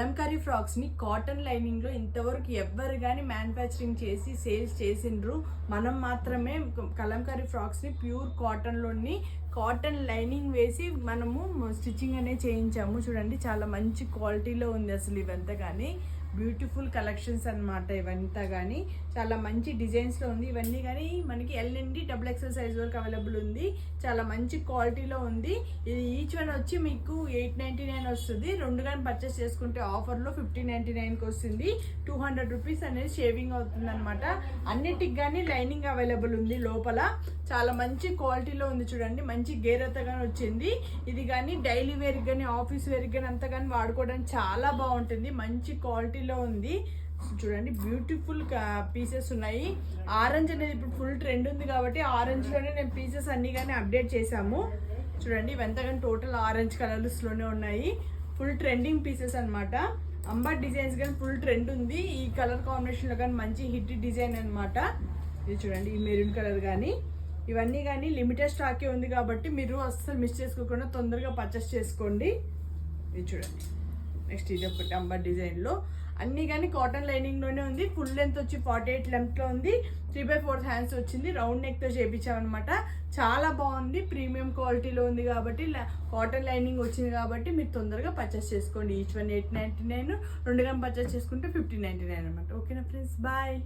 Kalamkari ఫ్రాక్స్ని cotton లైనింగ్లో ఇంతవరకు ఎవ్వరు కానీ మ్యానుఫ్యాక్చరింగ్ చేసి సేల్స్ చేసిండ్రు. మనం మాత్రమే కలంకారీ ఫ్రాక్స్ని ప్యూర్ కాటన్ లైనింగ్ వేసి మనము స్టిచ్చింగ్ అనేది చేయించాము. చూడండి చాలా మంచి క్వాలిటీలో ఉంది అసలు ఇవంతా కానీ బ్యూటిఫుల్ కలెక్షన్స్ అన్నమాట. ఇవంతా కానీ చాలా మంచి డిజైన్స్లో ఉంది. ఇవన్నీ కానీ మనకి ఎల్ నుండి XXL సైజ్ వరకు అవైలబుల్ ఉంది. చాలా మంచి క్వాలిటీలో ఉంది. ఇది ఈచ్ వన్ వచ్చి మీకు 899 వస్తుంది. రెండు కానీ పర్చేస్ చేసుకుంటే ఆఫర్లో 1599కి వస్తుంది. 200 రూపీస్ అనేది షేవింగ్ అవుతుంది అనమాట. అన్నిటికి కానీ లైనింగ్ అవైలబుల్ ఉంది లోపల. చాలా మంచి క్వాలిటీలో ఉంది. చూడండి మంచి గేరతగానే వచ్చింది. ఇది కానీ డైలీ వేర్కి కానీ ఆఫీస్ వేర్కి కానీ అంతా కానీ వాడుకోవడానికి చాలా బాగుంటుంది. మంచి క్వాలిటీలో ఉంది. చూడండి బ్యూటిఫుల్ పీసెస్ ఉన్నాయి. ఆరెంజ్ అనేది ఇప్పుడు ఫుల్ ట్రెండ్ ఉంది కాబట్టి ఆరెంజ్లోనే నేను పీసెస్ అన్ని కానీ అప్డేట్ చేశాము. చూడండి ఇవంతా కానీ టోటల్ ఆరెంజ్ కలర్స్లోనే ఉన్నాయి. ఫుల్ ట్రెండింగ్ పీసెస్ అనమాట. అంబర్ డిజైన్స్ కానీ ఫుల్ ట్రెండ్ ఉంది. ఈ కలర్ కాంబినేషన్లో కానీ మంచి హిట్ డిజైన్ అనమాట. ఇది చూడండి ఈ మెరూన్ కలర్ కానీ ఇవన్నీ కానీ లిమిటెడ్ స్టాకే ఉంది కాబట్టి మీరు అస్సలు మిస్ చేసుకోకుండా తొందరగా పర్చేస్ చేసుకోండి. ఇది చూడండి నెక్స్ట్ ఇది ఒకటి అంబర్ డిజైన్లో అన్నీ కానీ కాటన్ లైనింగ్లోనే ఉంది. ఫుల్ లెంత్ వచ్చి 48 లెంత్లో ఉంది. 3/4 హ్యాండ్స్ వచ్చింది. రౌండ్ నెక్తో చేయించామన్నమాట. చాలా బాగుంది. ప్రీమియం క్వాలిటీలో ఉంది కాబట్టి కాటన్ లైనింగ్ వచ్చింది కాబట్టి మీరు తొందరగా పర్చేస్ చేసుకోండి. Each one 899. రెండు కానీ పర్చేస్ చేసుకుంటే 1599 అనమాట. ఓకేనా ఫ్రెండ్స్, బాయ్.